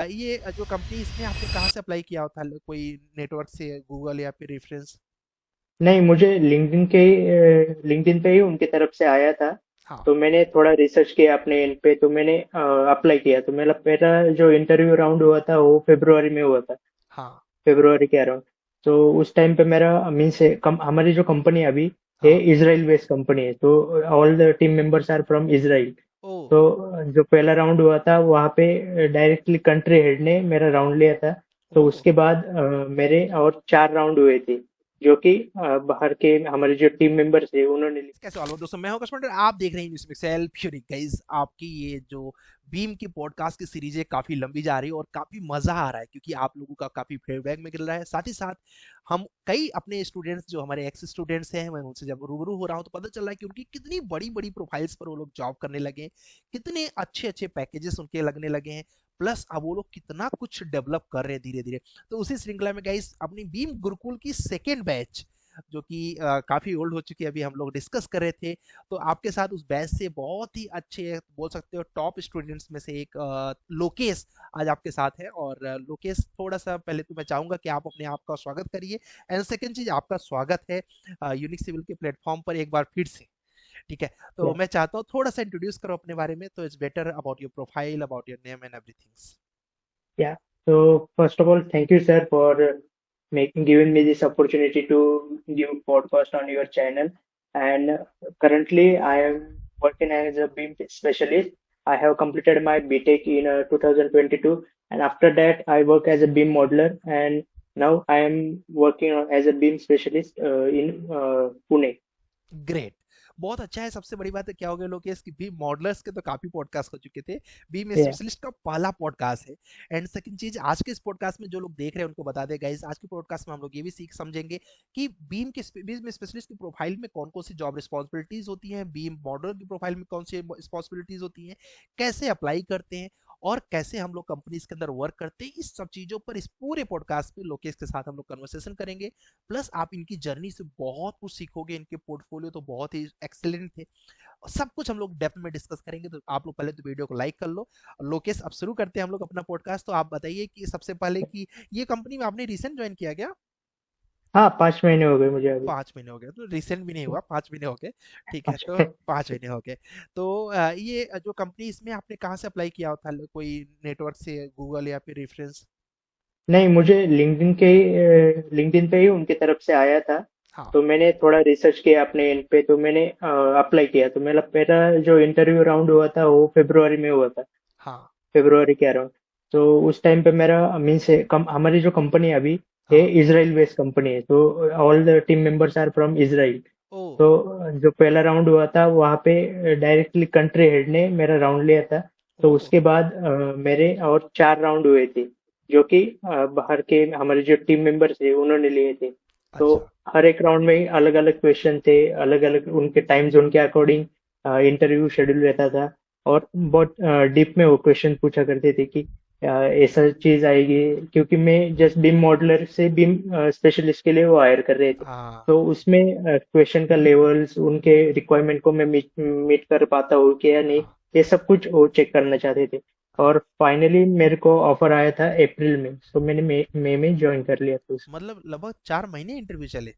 ये जो कंपनी इसमें आपने कहाँ से अप्लाई किया था? कोई नेटवर्क से, गूगल या फिर रेफरेंस? नहीं, मुझे लिंक्डइन पे ही उनकी तरफ से आया था। हाँ। तो मैंने थोड़ा रिसर्च किया अपने इन पे, तो मैंने अप्लाई किया। तो मेरा जो इंटरव्यू राउंड हुआ था वो फरवरी में हुआ था। हाँ। फरवरी के अराउंड। तो उस टाइम पे मेरा मीन्स हमारी जो कंपनी अभी है, हाँ। इजराइल बेस्ड कंपनी है। तो all the team members are from Israel. ओ। तो जो पहला राउंड हुआ था वहाँ पे डायरेक्टली कंट्री हेड ने मेरा राउंड लिया था। तो ओ। उसके बाद मेरे और 4 राउंड हुए थे, जो कि बाहर के हमारे जो टीम मेंबर्स थे उन्होंने लिए। कैसे वालों दोस्तों, मैं हूं कश्मीर, आप देख रहे हैं न्यूज़ पिक्सेल फ्यूरी। गाइस, आपकी ये जो बीम की पॉडकास्ट की सीरीज है काफी लंबी जा रही है और काफी मजा आ रहा है क्योंकि आप लोगों का काफी फीडबैक मिल रहा है। साथ ही साथ हम कई अपने स्टूडेंट्स, जो हमारे एक्स स्टूडेंट्स हैं, मैं उनसे जब रूबरू हो रहा हूं तो पता चल रहा है कि उनकी कितनी बड़ी बड़ी प्रोफाइल्स पर वो लोग जॉब करने लगे हैं, कितने अच्छे अच्छे पैकेजेस उनके लगने लगे हैं, प्लस अब वो लोग कितना कुछ डेवलप कर रहे हैं धीरे धीरे। तो उसी श्रृंखला में गाइस, अपनी बीम गुरुकुल की सेकेंड बैच, जो कि काफ़ी ओल्ड हो चुकी है, अभी हम लोग डिस्कस कर रहे थे। तो आपके साथ उस बैच से बहुत ही अच्छे, बोल सकते हो टॉप स्टूडेंट्स में से एक लोकेश आज आपके साथ है। और लोकेश, थोड़ा सा पहले तो मैं चाहूँगा कि आप अपने आप का स्वागत करिए। एंड सेकंड चीज़, आपका स्वागत है यूनिक सिविल के प्लेटफॉर्म पर एक बार फिर से। ठीक है, तो या मैं चाहता हूँ थोड़ा सा इंट्रोड्यूस करो अपने बारे में, तो it's better about your profile, about your name and everything's. या तो first of all, thank you sir for making giving me this opportunity to give podcast on your channel. And currently I am working as a beam specialist. I have completed my btech in 2022, and after that I work as a beam modeler, and now I am working as a beam specialist in Pune. Great, बहुत अच्छा है। सबसे बड़ी बात है क्या हो गया लोकेश कि बी मॉडलर्स के तो काफी पॉडकास्ट हो चुके थे, बीम Yeah. स्पेशलिस्ट का पहला पॉडकास्ट है। एंड सेकंड चीज, आज के इस पॉडकास्ट में जो लोग देख रहे हैं उनको बता दे गाइस, आज के पॉडकास्ट में हम लोग ये भी सीख समझेंगे कि बीम स्पेशलिस्ट की प्रोफाइल में कौन कौन सी जॉब रिस्पॉन्सिबिलिटीज होती हैं, बीम मॉडलर की प्रोफाइल में कौन सी रिस्पॉन्सिबिलिटीज होती हैं, कैसे अप्लाई करते हैं, और कैसे हम लोग कंपनीज के अंदर वर्क करते हैं। इस सब चीजों पर इस पूरे पॉडकास्ट में लोकेश के साथ हम लोग कन्वर्सेशन करेंगे। प्लस आप इनकी जर्नी से बहुत कुछ सीखोगे, इनके पोर्टफोलियो तो बहुत ही एक्सेलेंट थे। सब कुछ हम लोग डेप्थ में डिस्कस करेंगे, तो आप लोग पहले तो वीडियो को लाइक कर लो। लोकेश, अब शुरू करते हैं हम लोग अपना पॉडकास्ट। तो आप बताइए कि सबसे पहले कि ये कंपनी में आपने रिसेंट ज्वाइन किया गया? हाँ, 5 महीने हो गए मुझे अभी। 5 महीने हो गए, तो रिसेंट भी नहीं हुआ, 5 महीने हो गए। ठीक है, तो अच्छा। 5 महीने हो गए। तो ये जो कंपनी, इसमें आपने कहाँ से अप्लाई किया था? कोई नेटवर्क से, गूगल या फिर रेफरेंस? नहीं, मुझे लिंक्डइन पे ही उनकी तरफ से आया था। हाँ। तो मैंने थोड़ा रिसर्च किया अपने इन पे, तो मैंने अप्लाई किया। तो मेरा जो इंटरव्यू राउंड हुआ था वो फरवरी में हुआ था। हाँ। फरवरी के अराउंड। तो उस टाइम पे मेरा मीन्स हमारी जो कंपनी अभी है, हाँ। इजराइल बेस्ड कंपनी है। तो all the team members are from Israel. ओ। तो जो पहला राउंड हुआ था वहाँ पे डायरेक्टली कंट्री हेड ने मेरा राउंड लिया था। तो ओ। उसके बाद मेरे और 4 राउंड हुए थे, जो कि बाहर के हमारे जो टीम मेंबर्स थे उन्होंने लिए थे। तो अच्छा। हर एक राउंड में अलग अलग क्वेश्चन थे, अलग अलग उनके टाइम जोन के अकॉर्डिंग इंटरव्यू शेड्यूल रहता था। और बहुत डीप में वो क्वेश्चन पूछा करते थे कि ऐसा चीज आएगी, क्योंकि मैं जस्ट बीम मॉडलर से बीम स्पेशलिस्ट के लिए वो हायर कर रहे थे। हाँ। तो उसमें क्वेश्चन का लेवल्स, उनके रिक्वायरमेंट को मैं मीट कर पाता हूँ कि या नहीं, हाँ। ये सब कुछ वो चेक करना चाहते थे। हाँ। और फाइनली मेरे को ऑफर आया था अप्रैल में, तो मैंने मई में ज्वाइन कर लिया था उसमें। मतलब लगभग 4 महीने इंटरव्यू चले?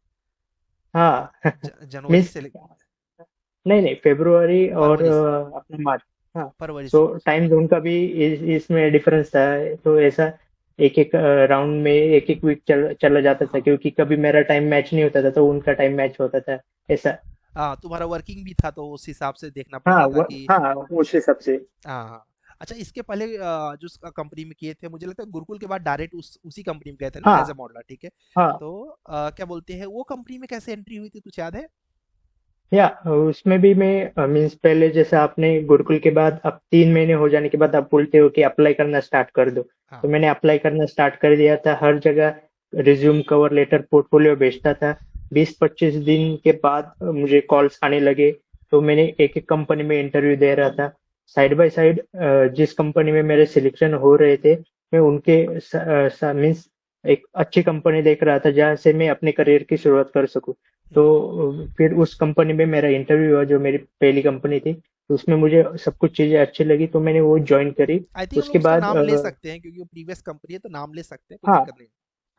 हाँ। जनवरी मीन्स से नहीं नहीं, फरवरी और फरवरी से अपना मार्च। हाँ। फरवरी से। तो टाइम जोन का भी इसमें डिफरेंस था। तो ऐसा एक एक राउंड में एक एक वीक चला जाता था, हाँ। क्योंकि कभी मेरा टाइम मैच नहीं होता था तो उनका टाइम मैच होता था, ऐसा। हाँ, तुम्हारा वर्किंग भी था तो उस हिसाब से देखना हाँ पड़ता था कि। हाँ, उस हिसाब से। हाँ, हाँ। अच्छा, इसके पहले जो कंपनी में किए थे, मुझे लगता है गुरुकुल के बाद डायरेक्ट उसी कंपनी में गए थे ना, एज हाँ ए मॉडलर। ठीक है, हाँ। तो क्या बोलते हैं, वो कंपनी में कैसे एंट्री हुई थी, कुछ याद है? या उसमें भी मैं मीन्स पहले जैसे आपने गुरुकुल के बाद अब 3 महीने हो जाने के बाद आप बोलते हो कि अप्लाई करना स्टार्ट कर दो। तो हाँ। मैंने अप्लाई करना स्टार्ट कर दिया था, हर जगह रिज्यूम, कवर लेटर, पोर्टफोलियो भेजता था। 20-25 दिन के बाद मुझे कॉल्स आने लगे। तो मैंने एक एक कंपनी में इंटरव्यू दे रहा था। साइड बाय साइड जिस कंपनी में मेरे सिलेक्शन हो रहे थे, मैं उनके मीन्स एक अच्छी कंपनी देख रहा था जहाँ से मैं अपने करियर की शुरुआत कर सकूं। तो फिर उस कंपनी में मेरा इंटरव्यू हुआ, जो मेरी पहली कंपनी थी, तो उसमें मुझे सब कुछ चीजें अच्छी लगी तो मैंने वो ज्वाइन करी। आई थिंक हम उसके लोग उसका बाद नाम ले सकते हैं क्योंकि वो प्रीवियस कंपनी है, तो नाम ले सकते हैं, कोई हाँ, दिक्कत नहीं।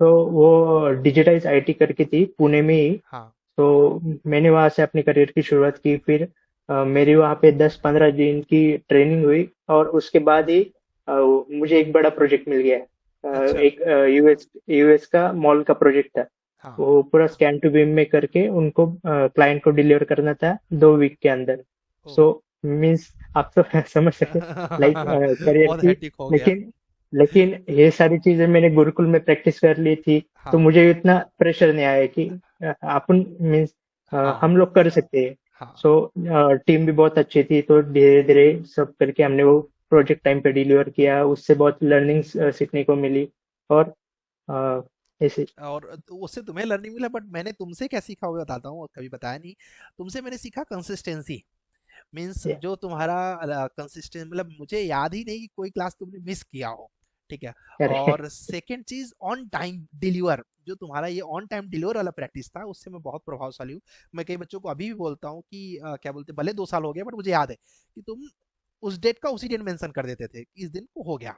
तो वो डिजिटाइज आईटी करके थी पुणे में ही। हाँ। तो मैंने वहां से अपने करियर की शुरुआत की। फिर मेरी वहां पे 10-15 दिन की ट्रेनिंग हुई और उसके बाद ही मुझे एक बड़ा प्रोजेक्ट मिल गया। अच्छा। एक यूएस का मॉल का प्रोजेक्ट था। हाँ। वो पूरा स्कैन टू बीम में करके उनको क्लाइंट को डिलीवर करना था 2 वीक के अंदर। ओ। सो मीन्स आप तो समझ सकते, लाइक करियर बहुत की। हेक्टिक हो गया। लेकिन लेकिन ये सारी चीजें मैंने गुरुकुल में प्रैक्टिस कर ली थी, तो हाँ। मुझे इतना प्रेशर नहीं आया कि अपन मीन्स हाँ। हम लोग कर सकते हैं। हाँ। सो टीम भी बहुत अच्छी थी, तो धीरे धीरे सब करके हमने वो प्रोजेक्ट टाइम पे डिलीवर किया। उससे बहुत लर्निंग सीखने को मिली। और अ, ऐसे। और तो उससे तुम्हें लर्निंग मिला, बट मैंने तुमसे क्या सीखा हुआ बताता हूँ, कभी बताया नहीं। तुमसे मैंने सीखा कंसिस्टेंसी। मीन्स जो तुम्हारा कंसिस्टेंट, मतलब मुझे याद ही नहीं कि कोई क्लास तुमने मिस किया हो। ठीक है। करेक्ट। और सेकंड चीज, ऑन टाइम डिलीवर। जो तुम्हारा ये ऑन टाइम डिलीवर वाला प्रैक्टिस था, उससे मैं बहुत प्रभावशाली हूँ। मैं कई बच्चों को अभी भी बोलता हूँ कि क्या बोलते हैं, भले 2 साल हो गए बट मुझे याद है कि तुम उस डेट का उसी दिन मेंशन कर देते थे कि इस दिन को हो गया।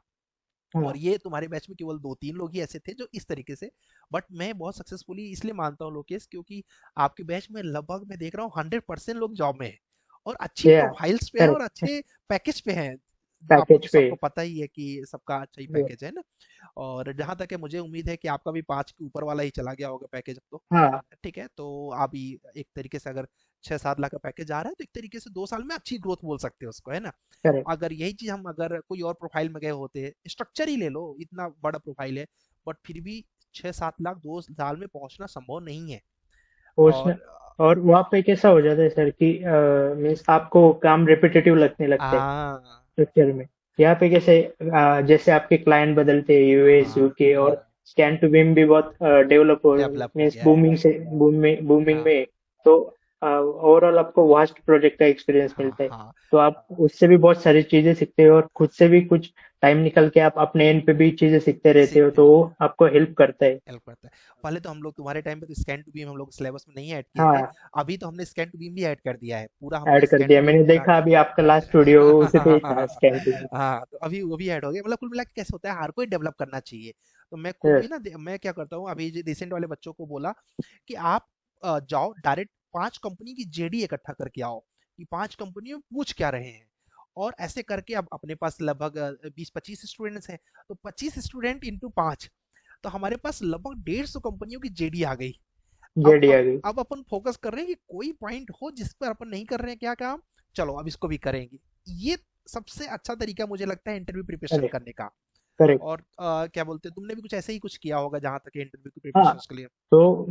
और हाँ, ये तुम्हारे बैच में केवल 2-3 लोग ही ऐसे थे जो इस तरीके से। बट मैं बहुत सक्सेसफुली इसलिए मानता हूँ लोकेश, क्योंकि आपके बैच में लगभग मैं देख रहा हूँ 100% लोग जॉब में है, और अच्छी या प्रोफाइल्स पे हैं और करेक्ट। अच्छे पैकेज पे हैं। आपको तो पैकेज पे। सबको पता ही है कि सबका अच्छा ही पैकेज है ना। और जहां तक है, मुझे उम्मीद है कि आपका भी 5 के ऊपर वाला ही चला गया होगा पैकेज अब तो। हाँ, ठीक है, तो आप ही एक तरीके से अगर 6-7 लाख का पैकेज आ रहा है, तो एक तरीके से 2 साल में अच्छी ग्रोथ बोल सकते हो उसको, है ना। करेक्ट। अगर यही चीज हम अगर कोई और प्रोफाइल में गए होते, स्ट्रक्चर ही ले लो, इतना बड़ा प्रोफाइल है, बट फिर भी 6-7 लाख 2 साल में पहुंचना संभव नहीं है। उसमें और और वहाँ पे कैसा हो जाता है सर कि मीन्स आपको काम रिपीटेटिव लगने लगता है हाँ। फ्यूचर में। यहाँ पे कैसे जैसे आपके क्लाइंट बदलते हैं, यूएस हाँ। यूके, और हाँ। स्कैन टू बिम भी बहुत डेवलप हो, डेवलप हो मीन्स गया है। बूमिंग हाँ। में। तो ओवरऑल आपको वास्ट प्रोजेक्ट का एक्सपीरियंस हाँ। मिलता है। हाँ। तो आप उससे भी बहुत सारी चीजें सीखते हो, और खुद से भी कुछ टाइम निकल के आप अपने एंड पे भी चीजें सीखते रहते हो, सीखते तो हैं। वो आपको हेल्प करता है। हेल्प करता है। पहले तो हम लोग, तुम्हारे टाइम पे तो स्कैन टू बीम हम लोग सिलेबस में नहीं ऐड किए थे। हाँ, अभी तो हमने स्कैन टू बीम भी ऐड कर दिया है, पूरा हमने ऐड कर स्कैन टू दिया बीम मैंने, का। देखा अभी आपका लास्ट स्टूडियो उसी पे ही था, स्कैन टू बिम। हाँ, तो अभी वो भी ऐड हो गया। मतलब कुल मिला के कैसे होता है, हर कोई डेवलप करना चाहिए। तो मैं खुद भी यस। ना मैं क्या करता हूँ, अभी रिसेंट वाले बच्चों को बोला कि आप जाओ डायरेक्ट 5 कंपनी की जेडी इकट्ठा करके आओ, कि 5 कंपनियों में पूछ क्या रहे हैं। और ऐसे करके अब अपने पास लगभग 20-25 स्टूडेंट्स हैं, तो 25 स्टूडेंट इंटू 5, तो हमारे पास लगभग 150 कंपनियों की जेडी आ गई। अब जेडी अब आ गई। अब अपन फोकस कर रहे हैं कि कोई पॉइंट हो जिस पर अपन नहीं कर रहे हैं क्या काम, चलो अब इसको भी करेंगे। ये सबसे अच्छा तरीका मुझे लगता है इंटरव्यू प्रिपरेशन करेक्ट। करने का। करेक्ट। और क्या बोलते हैं, तुमने भी कुछ ऐसे ही कुछ किया होगा जहां तक इंटरव्यू की हाँ, प्रिपरेशन के लिए। तो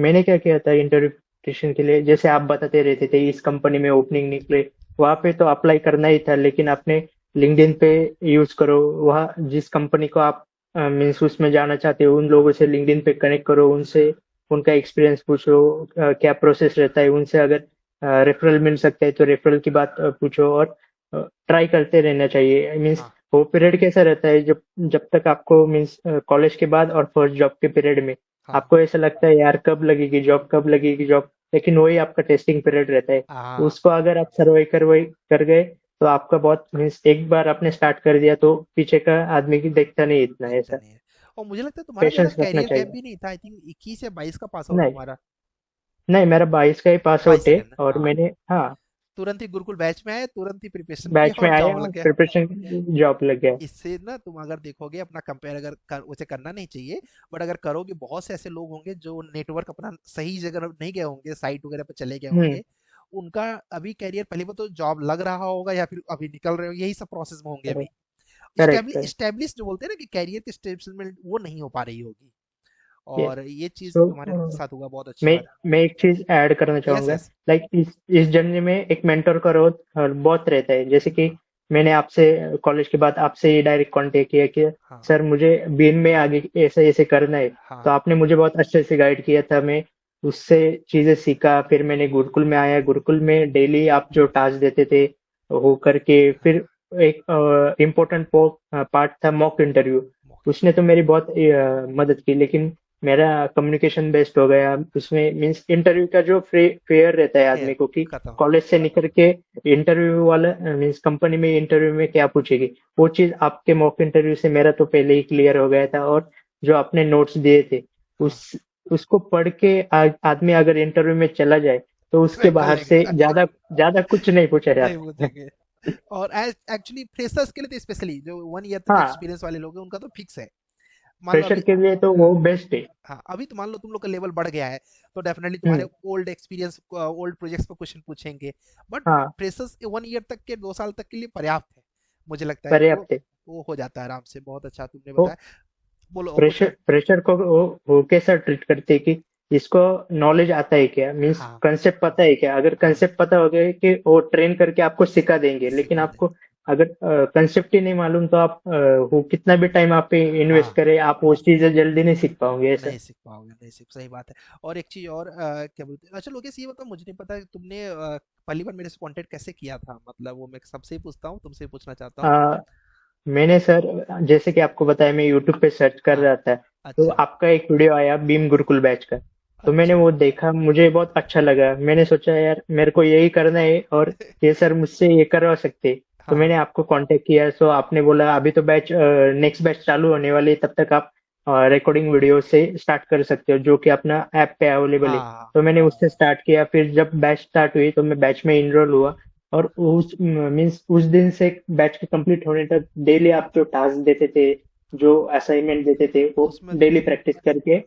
मैंने क्या किया था इंटरप्रिटेशन के लिए, जैसे आप बताते रहते थे इस कंपनी में ओपनिंग निकले, वहां पे तो अप्लाई करना ही था, लेकिन आपने लिंक्डइन पे यूज करो। वहाँ जिस कंपनी को आप मीन्स उसमें जाना चाहते हो, उन लोगों से लिंक्डइन पे कनेक्ट करो, उनसे उनका एक्सपीरियंस पूछो, क्या प्रोसेस रहता है उनसे। अगर रेफरल मिल सकता है तो रेफरल की बात पूछो, और ट्राई करते रहना चाहिए। मीन्स हाँ। वो पीरियड कैसा रहता है, जब जब तक आपको मीन्स कॉलेज के बाद और फर्स्ट जॉब के पीरियड में हाँ। आपको ऐसा लगता है यार कब लगेगी जॉब, कब लगेगी जॉब, लेकिन वही आपका टेस्टिंग पीरियड रहता है। हाँ। उसको अगर आप सर्वाइव कर गए, तो आपका बहुत मीन्स एक बार आपने स्टार्ट कर दिया तो पीछे का आदमी की देखता नहीं इतना देखते ऐसा। नहीं है। और मुझे लगता है तुम्हारा ज्यादा पेशेंस रखना कैरियर गैप चाहिए। भी नहीं था, आई थिंक 21 या 22 का पास आउट नहीं, तुम्हारा। नहीं, मेरा 22 का ही पास आउट 22 है। सेकंड, और हाँ। मैंने, हाँ, तुरंत ही गुरुकुल बैच में आए, तुरंत ही प्रिपरेशन बैच किया में और आया जॉब लग और गया। प्रिपरेशन जॉब लग गया। इससे ना तुम अगर देखोगे, अपना कंपेयर अगर उसे करना नहीं चाहिए, बट अगर करोगे, बहुत से ऐसे लोग होंगे जो नेटवर्क अपना सही जगह नहीं गए होंगे, साइट वगैरह पर चले गए हम्म। होंगे। उनका अभी कैरियर पहले वो तो जॉब लग रहा होगा या फिर अभी निकल रहे हो, यही सब प्रोसेस में होंगे अभी। Correct. Correct. Establish correct. Establish जो बोलते हैं ना कि कैरियर की स्टेबलिशमेंट वो नहीं हो पा रही होगी। यस। और ये चीज तो तुम्हारे साथ हुआ, बहुत अच्छी मैं बात। मैं एक चीज ऐड करना यस, चाहूंगा। यस। लाइक इस जर्नी में एक मेंटर का रोल बहुत रहता है। जैसे कि हाँ। मैंने आपसे कॉलेज के बाद आपसे ही डायरेक्ट कांटेक्ट किया कि हाँ। सर मुझे बीन में आगे ऐसे ऐसे करना है, तो हाँ। आपने मुझे बहुत अच्छे से गाइड किया था। मैं उससे चीजें सीखा। फिर मैंने गुरुकुल में आया, गुरुकुल में डेली आप जो टास्क देते थे वो करके, फिर एक इम्पोर्टेंट पार्ट था मॉक इंटरव्यू। मौके। उसने तो मेरी बहुत मदद की। लेकिन मेरा कम्युनिकेशन बेस्ड हो गया। उसमें मीन्स इंटरव्यू का जो फेयर रहता है फेयर आदमी को कि खत्म। कॉलेज से निकल के इंटरव्यू वाला मीन्स कंपनी में इंटरव्यू में क्या पूछेगी, वो चीज आपके मॉक इंटरव्यू से मेरा तो पहले ही क्लियर हो गया था। और जो आपने नोट्स दिए थे हाँ, उस उसको पढ़ के आदमी अगर इंटरव्यू में चला जाए तो तो उसके कर बाहर से लेगा। ज्यादा ज्यादा कुछ नहीं पूछा नहीं जाता है। पूछेंगे। और एक्चुअली फ्रेशर्स के लिए तो स्पेशली जो 1 ईयर तक हाँ, एक्सपीरियंस वाले लोग हैं उनका तो फिक्स है। मान लो फ्रेशर अभी, के लिए तो वो बेस्ट है। हाँ, अभी तो मान लो तुम लोग का लेवल बढ़ गया है, तो डेफिनेटली तुम्हारे हम्म। ओल्ड एक्सपीरियंस, ओल्ड प्रोजेक्ट्स पे क्वेश्चन पूछेंगे। बट हाँ, फ्रेशर्स 1 ईयर तक के, 2 साल तक के लिए पर्याप्त है, मुझे लगता है। तो पर्याप्त है। वो हो जाता है आराम से। बहुत अच्छा तुमने तो बताया। बोलो और कुछ प्रेशर है? प्रेशर को वो कैसा ट्रीट करते हैं कि इसको नॉलेज आता है क्या, मींस हाँ, कंसेप्ट पता है क्या। अगर हाँ, कंसेप्ट पता हो गया कि वो ट्रेन करके आपको सिखा देंगे, लेकिन सिखा दे। आपको अगर कंसेप्ट ही नहीं मालूम तो आप वो कितना भी टाइम आप इन्वेस्ट हाँ, करें, आप वो चीजें जल्दी नहीं सीख पाओगे ऐसा। नहीं सीख पाओगे, नहीं सीख, सही बात है। और एक चीज और, क्या बोलते हैं, अच्छा लोकेश, ये बताओ, मुझे नहीं पता कि तुमने पहली बार मेरे से कांटेक्ट कैसे किया था, मतलब वो मैं सबसे ही पूछता हूँ, तुमसे ही पूछना चाहता हूँ। अ, मैंने सर, जैसे कि आपको बताया, मैं यूट्यूब पे सर्च कर हाँ, रहा था तो अच्छा, आपका एक वीडियो आया भीम गुरुकुल बैच का। तो मैंने अच्छा। वो देखा, मुझे बहुत अच्छा लगा। मैंने सोचा यार मेरे को यही करना है और ये सर मुझसे ये करवा सकते हैं। तो हाँ, मैंने आपको कांटेक्ट किया। सो आपने बोला अभी तो बैच नेक्स्ट बैच चालू होने वाली है, तब तक आप रिकॉर्डिंग वीडियो से स्टार्ट कर सकते हो जो कि अपना ऐप पे अवेलेबल है। हाँ, तो मैंने उससे स्टार्ट किया। फिर जब बैच स्टार्ट हुई तो मैं बैच में इनरोल हुआ। और उस मीन्स उस दिन से बैच के कंप्लीट होने तक डेली आप जो टास्क देते थे, जो असाइनमेंट देते थे, वो उसमें डेली प्रैक्टिस करके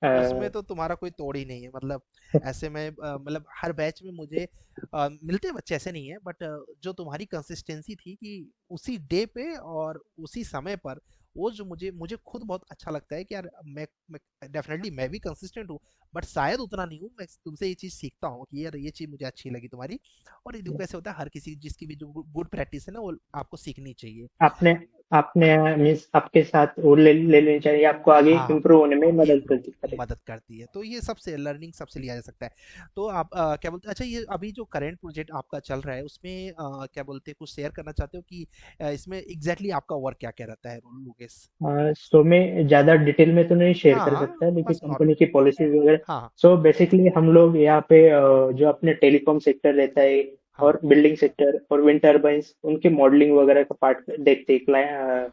उसमें अ, तो तुम्हारा कोई तोड़ ही नहीं है, मतलब ऐसे में, मतलब हर बैच में मुझे मिलते हैं बच्चे, ऐसे नहीं है, बट जो तुम्हारी कंसिस्टेंसी थी कि उसी डे पे और उसी समय पर, वो जो मुझे मुझे खुद बहुत अच्छा लगता है कि यार मैं डेफिनेटली मैं भी कंसिस्टेंट हूँ, बट शायद उतना नहीं हूँ। मैं तुमसे ये चीज़ सीखता हूँ कि यार ये चीज़ मुझे अच्छी लगी तुम्हारी। और ये देखो कैसे होता है, हर किसी जिसकी भी जो गुड प्रैक्टिस है ना, वो आपको सीखनी चाहिए। आपने आपने मीन्स आपके साथ वो ले लेनी चाहिए, आपको आगे हाँ, इम्प्रूव होने में मदद इम्प्रूव करती करेगी। मदद करती है, तो ये सबसे लर्निंग सबसे लिया जा सकता है। तो आप क्या बोलते हैं, अच्छा ये अभी जो करंट प्रोजेक्ट आपका चल रहा है उसमें क्या बोलते हैं, कुछ शेयर करना चाहते हो कि इसमें एग्जैक्टली आपका वर्क क्या क्या रहता है, लोकेश? सो मैं ज़्यादा डिटेल में तो नहीं शेयर कर हाँ, सकता, लेकिन बस नॉर्मल। कंपनी की पॉलिसीज वगैरह। हाँ, सो बेसिकली हम लोग यहाँ पे जो अपने टेलीकॉम सेक्टर रहता है हाँ, और बिल्डिंग सेक्टर और विंड टर्बाइंस, उनके मॉडलिंग वगैरह का पार्ट देखते हैं।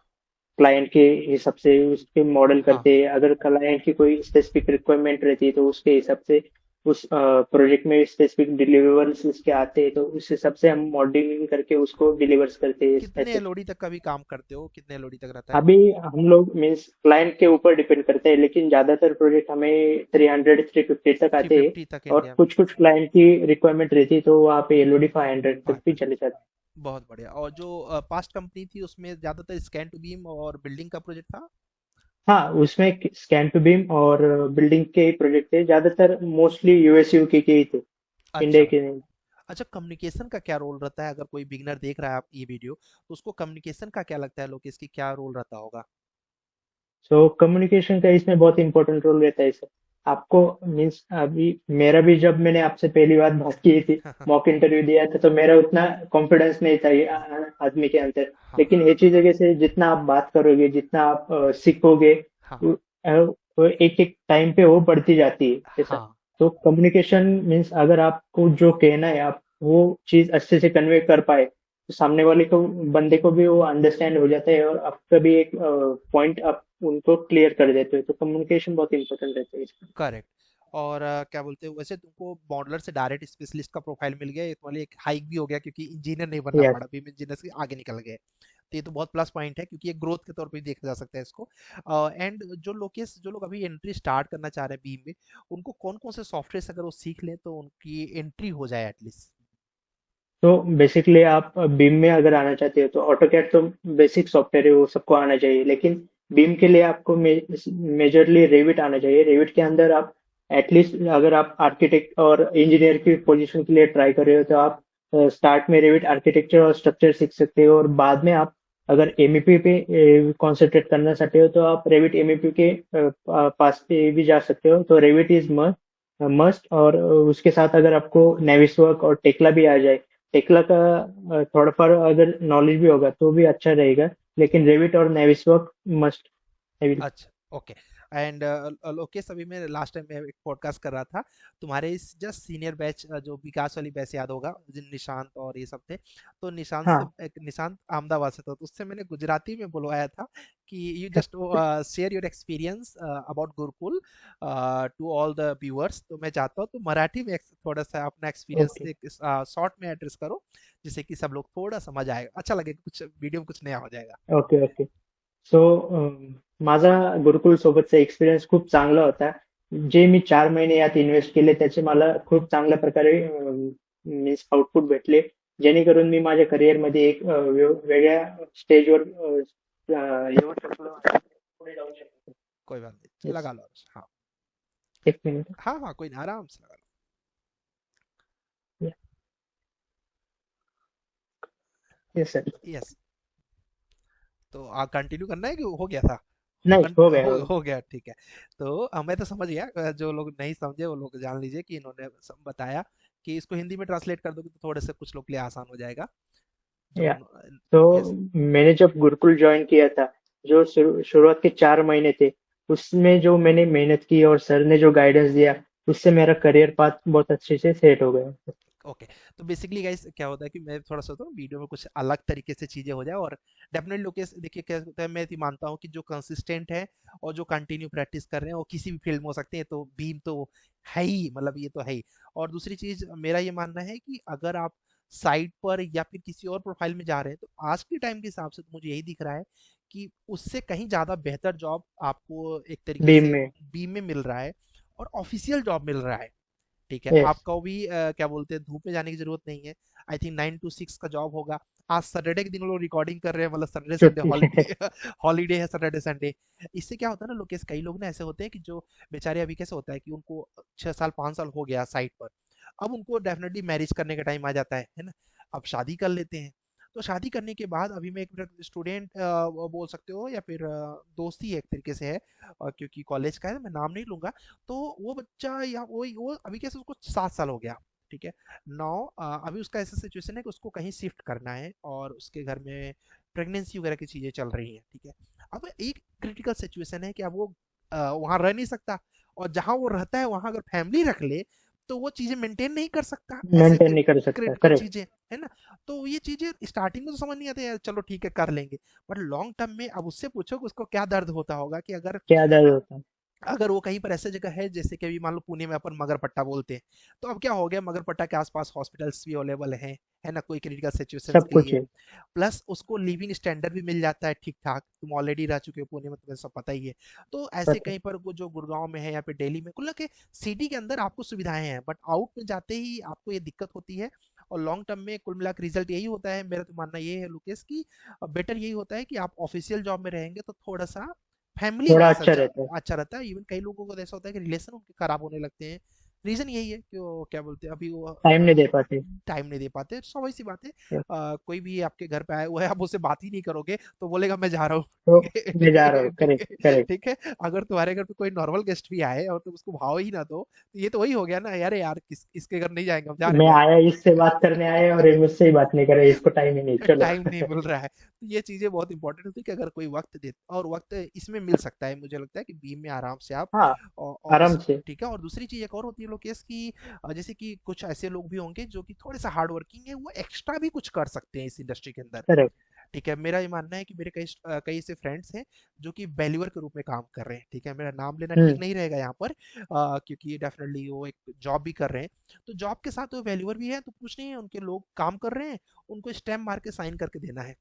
क्लाइंट के हिसाब से उसके मॉडल हाँ, करते हैं। अगर क्लाइंट की कोई स्पेसिफिक रिक्वायरमेंट रहती है तो उसके हिसाब से उस प्रोजेक्ट में स्पेसिफिक डिलीवर्स उसके आते हैं, तो उस हिसाब से हम मॉडलिंग करके उसको डिलीवर्स करते हैं कितने ऐसे। एलओडी तक का भी काम करते हो, कितने एलओडी तक रहता है? अभी हम लोग मीन्स क्लाइंट के ऊपर डिपेंड करते हैं, लेकिन ज्यादातर प्रोजेक्ट हमें 300 350 तक थ्री आते हैं। फिफ्टी तक और इंडिया में? कुछ कुछ क्लाइंट की रिक्वायरमेंट रहती है तो वहाँ पे एलओडी 500 तक भी 500? चले जाते बहुत बढ़िया। और जो पास्ट कंपनी थी उसमें ज्यादातर स्कैन टू बीम और बिल्डिंग का प्रोजेक्ट था? हैं। हाँ, उसमें स्कैन टू बीम और बिल्डिंग के प्रोजेक्ट थे ज्यादातर, मोस्टली यूएस यूके के ही थे, इंडिया अच्छा। के नहीं। अच्छा, कम्युनिकेशन का क्या रोल रहता है, अगर कोई बिगनर देख रहा है आप ये वीडियो, तो उसको कम्युनिकेशन का क्या लगता है, लोग इसकी क्या रोल रहता होगा? सो कम्युनिकेशन का इसमें बहुत इंपॉर्टेंट रोल रहता है सर। आपको मीन्स अभी मेरा भी, जब मैंने आपसे पहली बार बात की थी, मॉक इंटरव्यू दिया था, तो मेरा उतना कॉन्फिडेंस नहीं था ये आदमी के अंदर। हाँ, लेकिन ये जगह से जितना आप बात करोगे, जितना आप सीखोगे, हाँ, वो एक एक टाइम पे वो बढ़ती जाती है ऐसा। हाँ, तो कम्युनिकेशन मीन्स अगर आपको जो कहना है आप वो चीज अच्छे से कन्वे कर पाए तो सामने वाले को, बंदे को भी वो अंडरस्टैंड हो जाता है और आपका भी एक पॉइंट आप उनको क्लियर कर देते हो। तो कम्युनिकेशन बहुत इंपॉर्टेंट रहता है इसमें। करेक्ट। और क्या बोलते हैं, वैसे तुमको मॉडलर से डायरेक्ट स्पेशलिस्ट का प्रोफाइल मिल गया, ये तुम्हारे लिए एक हाइक भी हो गया, क्योंकि इंजीनियर नहीं बनना यस। पड़ा, बीम इंजीनियर से आगे निकल गए। तो ये तो बहुत प्लस पॉइंट है, क्योंकि ये ग्रोथ के तौर पे भी देखा जा सकता है इसको। एंड जो लोग अभी एंट्री स्टार्ट करना चाह रहे हैं बीम में, उनको कौन कौन से सॉफ्टवेयर अगर वो सीख लें तो उनकी एंट्री हो जाए एटलीस्ट? तो बेसिकली आप बीम में अगर आना चाहते हो तो ऑटोकैड तो बेसिक सॉफ्टवेयर है, वो सबको आना चाहिए। लेकिन बीम के लिए आपको मेजरली रेविट आना चाहिए। रेविट के अंदर आप एटलीस्ट, अगर आप आर्किटेक्ट और इंजीनियर की पोजीशन के लिए ट्राई कर रहे हो तो आप स्टार्ट में रेविट आर्किटेक्चर और स्ट्रक्चर सीख सकते हो। और बाद में आप अगर एमईपी पे कॉन्सेंट्रेट करना चाहते हो तो आप रेविट एमईपी के पास पे भी जा सकते हो। तो रेविट इज मस्ट। और उसके साथ अगर आपको नेविसवर्क और टेक्ला भी आ जाए, टेक्ला का थोड़ा फॉर अगर नॉलेज भी होगा तो भी अच्छा रहेगा। लेकिन रेविट और नेविसवर्क मस्ट है। अच्छा, ओके। एंड लोकेश, अभी मैं लास्ट टाइम मैं एक पॉडकास्ट कर रहा था, तुम्हारे इस जस्ट सीनियर बैच जो विकास वाली बैच याद होगा, जिन निशांत और ये सब थे, तो निशांत से हाँ। एक निशांत अहमदाबाद से था, तो उससे मैंने गुजराती में बुलवाया था कि you just share your experience about Gurukul to all the viewers. तो मैं चाहता हूँ तो मराठी में थोड़ा सा अपना एक्सपीरियंस ओके एक शॉर्ट में एड्रेस करो, जिससे कि सब लोग थोड़ा समझ आएगा, अच्छा लगेगा, कुछ वीडियो में कुछ नया हो जाएगा। Okay okay. सो माझा गुरुकुल सोबतचा एक्सपिरियन्स खूप चांगला होता. जे मी 4 महिने यात इन्व्हेस्ट केले त्याचे मला खूप चांगल्या प्रकारे मीन्स आउटपुट भेटले, जेणेकरून मी माझ्या करिअरमध्ये एक वेगळ्या स्टेजवर येऊ शकलो आणि पुढे जाऊ शकलो. कोई बात नहीं, येस. लगा लो। हाँ, 1 मिनिट. हाँ, हाँ, कोई नहीं, आराम से लगा यस सर. लो। यस। तो कंटिन्यू करना है कि हो गया था? नाही, हो गया, हो गया. हो गया, ठीक है। तो मैं तो समझ गया, जो लोग नहीं समझे वो लोग जान लीजिए कि इन्होंने बताया कि इसको हिंदी में ट्रांसलेट कर दोगे तो थोड़े से कुछ लोग के लिए आसान हो जाएगा। जो या. तो यस। मैंने जब गुरुकुल ज्वाइन किया था, जो शुरुआत के 4 महीने थे, उसमें जो मैंने मेहनत की और सर ने जो गाइडेंस दिया, उससे मेरा करियर पाथ बहुत अच्छे से सेट हो गया. ओके। तो बेसिकली गाइस क्या होता है कि मैं थोड़ा सा होता हूँ वीडियो में कुछ अलग तरीके से चीजें हो जाए, और डेफिनेटली लोग देखिए क्या होता है, मैं भी मानता हूँ कि जो कंसिस्टेंट है और जो कंटिन्यू प्रैक्टिस कर रहे हैं वो किसी भी फील्ड में हो सकते हैं, तो बीम तो है ही, मतलब ये तो है ही। और दूसरी चीज मेरा ये मानना है कि अगर आप साइट पर या फिर किसी और प्रोफाइल में जा रहे हैं, तो आज के टाइम के हिसाब से तो मुझे यही दिख रहा है कि उससे कहीं ज्यादा बेहतर जॉब आपको एक तरीके बीम से में. बीम में मिल रहा है, और ऑफिशियल जॉब मिल रहा है। ठीक है, यस. आपको भी क्या बोलते हैं, धूप में जाने की जरूरत नहीं है। आई थिंक 9 to 6 का जॉब होगा। आज सैटरडे के दिन लोग रिकॉर्डिंग कर रहे हैं, मतलब सैटरडे संडे छुट्टी. हॉलीडे, हॉलीडे है सैटरडे संडे। इससे क्या होता है ना लोकेश, कई लोग ना ऐसे होते हैं कि जो बेचारे, अभी कैसे होता है कि उनको 6 साल 5 साल हो गया साइट पर, अब उनको डेफिनेटली मैरिज करने का टाइम आ जाता है ना, अब शादी कर लेते हैं। तो शादी करने के बाद अभी मैं एक स्टूडेंट बोल सकते हो, या फिर दोस्ती एक तरीके से है, क्योंकि कॉलेज का है, मैं नाम नहीं लूंगा। तो वो बच्चा या वो अभी कैसे, उसको 7 साल हो गया। ठीक है। नौ अभी उसका ऐसा सिचुएशन है कि उसको कहीं शिफ्ट करना है, और उसके घर में प्रेगनेंसी वगैरह की चीजें चल रही हैं। ठीक है। अब एक क्रिटिकल सिचुएशन है कि अब वो वहां रह नहीं सकता, और जहां वो रहता है वहां अगर फैमिली रख ले तो वो चीजें मेंटेन नहीं कर सकता, ऐसे मेंटेन नहीं कर सकता. Critical correct. चीजें है ना। तो ये चीजें स्टार्टिंग में तो समझ नहीं आते यार, चलो ठीक है कर लेंगे, बट लॉन्ग टर्म में अब उससे पूछो कि उसको क्या दर्द होता होगा कि अगर क्या दर्द होता है. अगर वो कहीं पर ऐसे जगह है, जैसे कि अभी मान लो पुणे में अपन मगरपट्टा बोलते हैं, तो अब क्या हो गया, मगरपट्टा के आसपास हॉस्पिटल्स भी अवेलेबल हैं, है ना, कोई क्रिटिकल सिचुएशंस सब के कुछ लिए। है. प्लस उसको लिविंग स्टैंडर्ड भी मिल जाता है ठीक ठाक, तुम ऑलरेडी रह चुके हो पुणे में, तुम्हें सब पता ही है। तो ऐसे पता. कहीं पर वो जो गुड़गांव में है या फिर दिल्ली में, कुल के सिटी के अंदर आपको सुविधाएं हैं, बट आउट में जाते ही आपको ये दिक्कत होती है। और लॉन्ग टर्म में कुल मिलाकर रिजल्ट यही होता है, मेरा तो मानना ये है लुकेश की, बेटर यही होता है कि आप ऑफिशियल जॉब में रहेंगे तो थोड़ा सा फैमिली थोड़ा वाइज अच्छा अच्छा रहता है. अच्छा रहता है। इवन कई लोगों को तो ऐसा होता है कि रिलेशन उनके खराब होने लगते हैं। रीजन यही है कि वो क्या बोलते हैं, अभी वो टाइम नहीं दे पाते. टाइम नहीं दे पाते, स्वाभाविक सी बात है। Yes. कोई भी आपके घर पे आया हुआ है, आप उससे बात ही नहीं करोगे तो बोलेगा मैं जा रहा हूँ। तो ठीक है, मैं ठीक जा रहा है, हूँ. ठीक करेक्ट है, करेक्ट. ठीक है। अगर तुम्हारे घर पे कोई नॉर्मल गेस्ट भी आए और तुम उसको भाव ही ना दो, तो ये तो वही हो गया ना यार, यार इसके घर नहीं जाएंगे, हम जा रहे मैं हैं भाई। आया इससे बात करने आया और ये मुझसे ही बात नहीं कर रहे, इसको टाइम ही नहीं, चलो. टाइम नहीं मिल रहा है, तो ये चीजें बहुत इंपॉर्टेंट होती है कि अगर कोई वक्त दे, और वक्त इसमें मिल सकता है, मुझे लगता है कि बीम में आराम से आप हाँ. और आराम से. ठीक है। और दूसरी चीज एक और होती है लोकेश की, जैसे कि कुछ ऐसे लोग भी होंगे जो कि थोड़े सा हार्ड वर्किंग है, वो एक्स्ट्रा भी कुछ कर सकते हैं इस इंडस्ट्री के अंदर। करेक्ट. ठीक है, मेरा ये मानना है कि मेरे कई कई ऐसे फ्रेंड्स हैं जो कि वैल्यूअर के रूप में काम कर रहे हैं। ठीक है, मेरा नाम लेना ठीक हम्म. नहीं रहेगा यहाँ पर, क्योंकि डेफिनेटली वो एक जॉब भी कर रहे हैं, तो जॉब के साथ वो वैल्यूअर भी है, तो कुछ नहीं है, उनके लोग काम कर रहे हैं, उनको स्टैम्प मार के साइन करके देना है।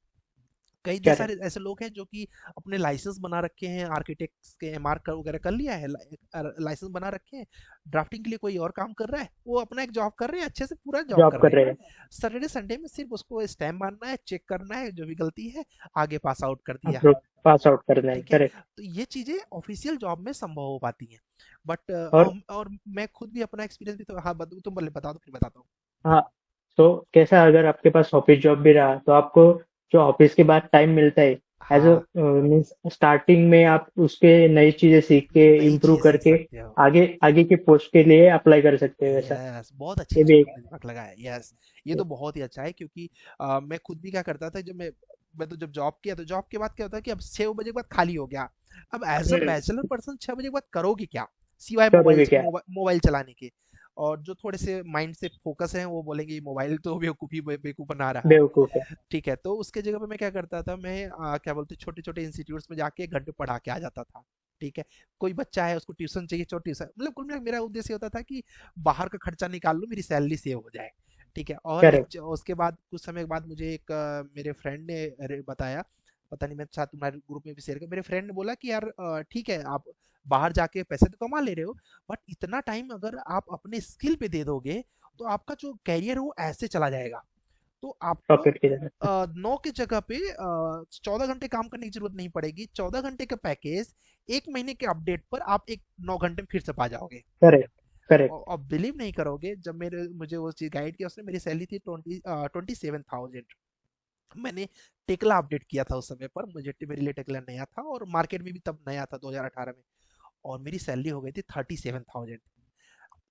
कई ढेर सारे करेक्ट. ऐसे लोग हैं जो कि अपने लाइसेंस बना रखे हैं, आर्किटेक्ट्स के एमआर वगैरह कर लिया है, लाइसेंस बना रखे हैं, ड्राफ्टिंग के लिए कोई और काम कर रहा है, वो अपना एक जॉब कर रहे हैं, अच्छे से पूरा जॉब जॉब कर कर रहे रहे हैं। हैं. सैटरडे संडे में सिर्फ उसको स्टैम्प मारना है, चेक करना है, जो भी गलती है आगे पास आउट कर दिया। अप्रूव. पास आउट करना है. ठीक है। करेक्ट. तो ये चीजें ऑफिशियल जॉब में संभव हो पाती हैं, बट और. और मैं खुद भी अपना एक्सपीरियंस भी तो, हाँ तुम बोले बता दो फिर बताता हूँ। हाँ. तो कैसा, अगर आपके पास ऑफिस जॉब भी रहा तो आपको जो ऑफिस के बाद टाइम मिलता है, एज अ हाँ, मीन्स स्टार्टिंग में आप उसके नई चीजें सीख के नई इम्प्रूव चीजें सीख करके सकते हो। आगे आगे के पोस्ट के लिए अप्लाई कर सकते हैं, वैसा. यस, बहुत अच्छी ये चीज भी एक. तुमने दिमाग लगाया। यस, ये तो बहुत ही अच्छा है, क्योंकि मैं खुद भी क्या करता था, जब मैं मैं तो जब जॉब किया तो जॉब के बाद क्या होता है कि अब 6 बजे के बाद खाली हो गया। अब as a hmm. Bachelor person 6 बजे के बाद करोगे क्या, सिवाय करोगे क्या? मोबाइल चलाने के। और जो थोड़े से माइंड से फोकस हैं वो बोलेंगे मोबाइल तो बेवकूफ़ी बेवकूफ़ बना रहा है। बेवकूफ है। ठीक है, तो उसके जगह पे मैं क्या करता था, मैं क्या बोलते छोटे छोटे इंस्टीट्यूट्स में जाके 1 घंटे पढ़ा के आ जाता था। ठीक है, कोई बच्चा है उसको ट्यूशन चाहिए, चलो ट्यूशन, मतलब कुल मिला के मेरा उद्देश्य होता था कि बाहर का खर्चा निकाल लो, मेरी सैलरी सेव हो जाए। ठीक है, और करेक्ट। उसके बाद कुछ समय के बाद मुझे एक मेरे फ्रेंड ने बताया, पता नहीं मैं शायद तुम्हारे ग्रुप में भी शेयर कर, मेरे फ्रेंड ने बोला कि यार ठीक है आप बाहर जाके पैसे तो कमा ले रहे हो, बट इतना टाइम अगर आप अपने स्किल पे दे दोगे तो आपका जो कैरियर है वो ऐसे चला जाएगा। तो आपको प्रॉफिट की तरह। 9 की जगह पे 14 घंटे काम करने की जरूरत नहीं पड़ेगी, 14 घंटे का पैकेज 1 महीने के अपडेट पर आप एक 9 घंटे में फिर से पा जाओगे। करेक्ट। करेक्ट। और आप बिलीव नहीं करोगे, जब मेरे मुझे वो चीज गाइड किया उसने, मेरी सैलरी थी 27,000। मैंने टेकला अपडेट किया था उस समय पर, मुझे मेरे लिए टेकला नया था और मार्केट में भी तब नया था 2018 में। और मेरी सैलरी हो गई थी 37,000।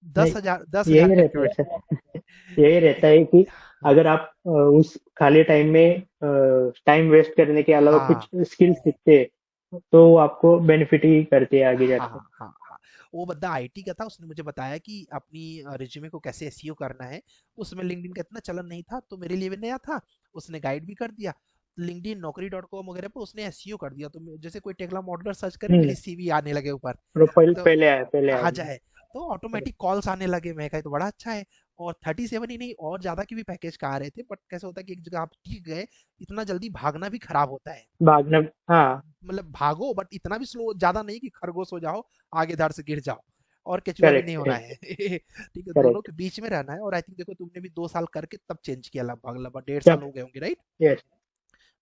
नहीं, 10,000 यही का रहता है इंक्रीमेंट। सर। यही रहता है कि अगर आप उस खाली टाइम में टाइम वेस्ट करने के अलावा हाँ कुछ स्किल सीखते हैं तो वो आपको बेनिफिट ही करते हैं आगे हाँ जाके। हाँ हाँ, वो बंदा आईटी का था, उसने मुझे बताया कि अपनी रिज्यूमे को कैसे एसईओ करना है। उसमें लिंक्डइन का इतना चलन नहीं था तो मेरे लिए भी नया था, उसने गाइड भी कर दिया। लिंक्डइन नौकरी डॉट कॉम वगैरह पे उसने एसईओ कर दिया, तो जैसे कोई टेक्ला मॉडलर सर्च करे हम्म। मेरी सीवी आने लगे ऊपर। प्रोफाइल तो पहले आया, पहले आ आया। जाए, तो ऑटोमेटिक कॉल्स आने लगे, मैं कहा ये तो बड़ा अच्छा है। और 37 ही नहीं और ज्यादा के भी पैकेज का आ रहे थे, बट कैसे होता है कि एक जगह आप टिक गए, इतना जल्दी भागना भी खराब होता है। भागना। हाँ। मतलब भागो बट इतना भी स्लो ज्यादा नहीं कि खरगोश हो जाओ, आगे धार से गिर जाओ, और केचुआ भी नहीं करेक्ट। होना है। ठीक है, दोनों करेक्ट। के बीच में रहना है। और आई थिंक देखो तुमने भी 2 साल करके तब चेंज किया, लगभग लगभग 1.5 साल जब। हो गए होंगे, राइट? यस।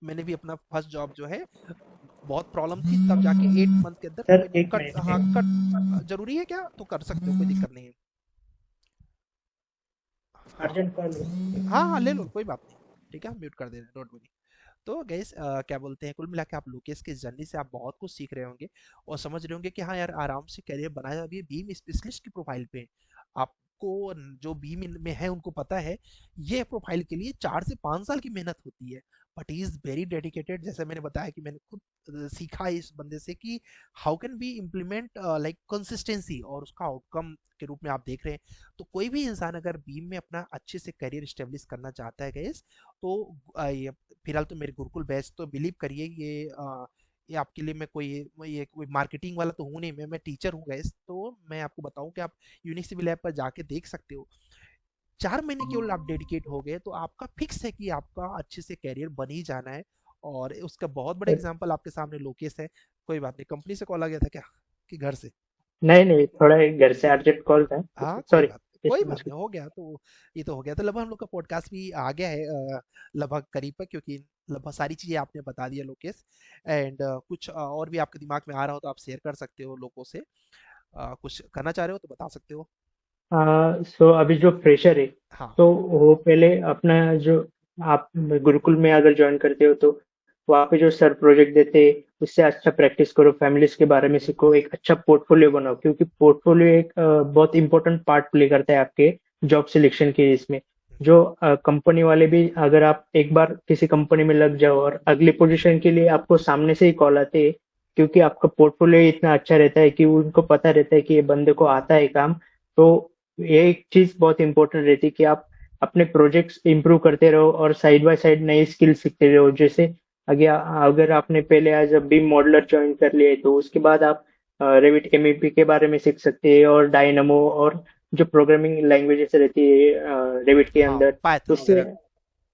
मैंने भी अपना फर्स्ट जॉब जो है, बहुत प्रॉब्लम थी तब जाके 8 मंथ के अंदर सर मैंने एक कट, हाँ कट। मिनट। जरूरी है क्या तो कर सकते हो, कोई दिक्कत नहीं है। अर्जेंट कॉल हाँ हाँ ले है। लो, कोई बात नहीं। ठीक है, हम म्यूट कर दे रहे हैं, डोंट वरी। तो गैस क्या बोलते हैं, कुल मिला के आप लोकेश के जर्नी से आप बहुत कुछ सीख रहे होंगे और समझ रहे होंगे कि हाँ यार आराम से करियर बनाया। अभी बीम स्पेशलिस्ट की प्रोफाइल पे आपको, जो बीम में है उनको पता है ये प्रोफाइल के लिए 4 से 5 साल की मेहनत होती है, but he is very dedicated. जैसे मैंने बताया कि मैंने खुद सीखा इस बंदे से कि how can be implement like consistency, और उसका आउटकम के रूप में आप देख रहे हैं। तो कोई भी इंसान अगर बीम में अपना अच्छे से करियर स्टेब्लिश करना चाहता है गैस, तो ये फिलहाल तो मेरे गुरुकुल बैच तो बिलीव करिए ये आपके लिए, मैं कोई ये कोई मार्केटिंग वाला तो हूँ नहीं, मैं टीचर हूँ गैस। तो मैं आपको बताऊं कि आप यूनिक सिविल ऐप पर जाके देख सकते हो। 4 महीने केवल आप डेडिकेट हो गए तो आपका फिक्स है कि आपका अच्छे से कैरियर बन ही जाना है। और उसका बहुत बड़ा एग्जांपल आपके सामने लोकेश है। कोई बात नहीं, कंपनी से कॉल आ गया था क्या कि घर से? नहीं नहीं, थोड़ा एक घर से अर्जेंट कॉल था। हाँ कोई सॉरी। बात नहीं, कोई बात नहीं, हो गया तो ये तो हो गया। तो लगभग हम लोग का पॉडकास्ट भी आ गया है लगभग करीब पर, क्योंकि लगभग सारी चीजें आपने बता दिया लोकेश। एंड कुछ और भी आपके दिमाग में आ रहा हो तो आप शेयर कर सकते हो लोगों से। कुछ करना चाह रहे हो तो बता सकते हो। सो अभी जो फ्रेशर है, हाँ तो वो पहले अपना जो आप गुरुकुल में अगर ज्वाइन करते हो तो वहाँ पे जो सर प्रोजेक्ट देते हैं उससे अच्छा प्रैक्टिस करो, फैमिलीज के बारे में सीखो, एक अच्छा पोर्टफोलियो बनाओ, क्योंकि पोर्टफोलियो एक बहुत इंपॉर्टेंट पार्ट प्ले करता है आपके जॉब सिलेक्शन के इसमें। जो कंपनी वाले भी, अगर आप एक बार किसी कंपनी में लग जाओ और अगली पोजीशन के लिए आपको सामने से ही कॉल आते हैं, क्योंकि आपका पोर्टफोलियो इतना अच्छा रहता है कि उनको पता रहता है कि ये बंदे को आता है काम। तो ये एक चीज बहुत इंपॉर्टेंट रहती है कि आप अपने प्रोजेक्ट्स इंप्रूव करते रहो और साइड बाय साइड नई स्किल सीखते रहो। जैसे अगर अगर आपने पहले as a beam modeller join कर लिया है तो उसके बाद आप रेविट एमईपी के बारे में सीख सकते हैं, और डायनामो और जो प्रोग्रामिंग लैंग्वेजेस रहती है रेविट के हाँ, अंदर, तो पाइथन उससे, वगैरह।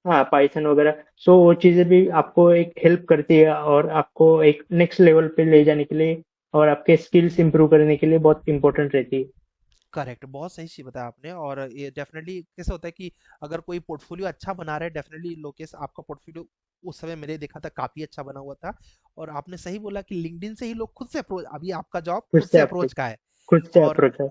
हाँ पाइथन वगैरह। सो वो चीजें भी आपको एक हेल्प करती है और आपको एक नेक्स्ट लेवल पे ले जाने के लिए और आपके स्किल्स इंप्रूव करने के लिए बहुत इंपॉर्टेंट रहती है। करेक्ट, बहुत सही चीज बताया आपने। और ये डेफिनेटली कैसे होता है कि अगर कोई पोर्टफोलियो अच्छा बना रहा है, डेफिनेटली लोकेश आपका पोर्टफोलियो उस समय मैंने देखा था काफी अच्छा बना हुआ था। और आपने सही बोला कि लिंक्डइन से ही लोग खुद से अप्रोच, अभी आपका जॉब खुद खुद से से अप्रोच। अप्रोच का है। खुद से और अप्रोच है।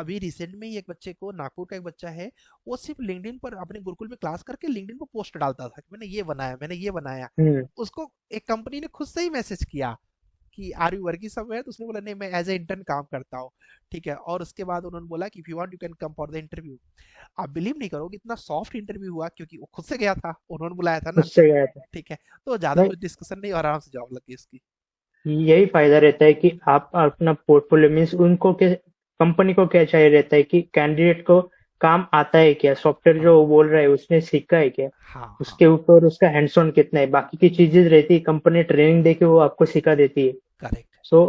अभी रिसेंट में ही एक बच्चे को, नागपुर का एक बच्चा है, वो सिर्फ लिंक्डइन पर अपने गुरुकुल में क्लास करके लिंक्डइन पर पोस्ट डालता था कि मैंने ये बनाया, मैंने ये बनाया। हम्म। उसको एक कंपनी ने खुद से ही मैसेज किया कि आर यू वर्किंग समवेयर, तो उसने बोला नहीं मैं एज ए इंटर्न काम करता हूँ। ठीक है, और उसके बाद उन्होंने बोला कि if you want you can come for the interview. आप बिलीव नहीं करोगे इतना सॉफ्ट इंटरव्यू हुआ, क्योंकि वो खुद से गया था, उन्होंने बुलाया था ना। उससे गया था। ठीक है, तो ज्यादा नहीं, कुछ डिस्कशन नहीं, और आराम से जॉब लग गई उसकी। यही फायदा रहता है कि आप अपना पोर्टफोलियो मीन्स उनको के कंपनी को क्या चाहिए रहता है कि कैंडिडेट को काम आता है क्या, सॉफ्टवेयर हाँ जो वो बोल रहा है उसने सीखा है क्या, हाँ हाँ। उसके ऊपर उसका हैंड्स ऑन कितना है, बाकी की चीजें रहती है कंपनी ट्रेनिंग दे के वो आपको सिखा देती है। करेक्ट। सो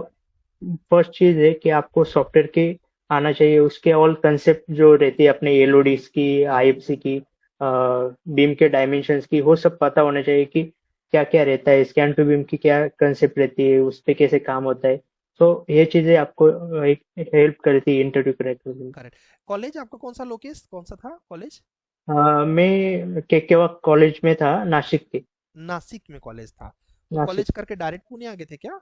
फर्स्ट चीज है कि आपको सॉफ्टवेयर के आना चाहिए, उसके ऑल कंसेप्ट जो रहती है अपने एलओडीज की, आईएफसी की, बीम के डायमेंशंस की, वो सब पता होना चाहिए कि क्या क्या रहता है, स्कैन टू बीम की क्या कंसेप्ट रहती है, उस पे कैसे काम होता है। तो ये चीजें आपको एक हेल्प करती है इंटरव्यू क्रैक करने में। करेक्ट। कॉलेज आपका कौन सा, लोकेश कौन सा था कॉलेज? मैं केकेवा कॉलेज में था, नासिक के। नासिक में कॉलेज था? तो नासिक। कॉलेज करके डायरेक्ट पुणे आ गए थे क्या?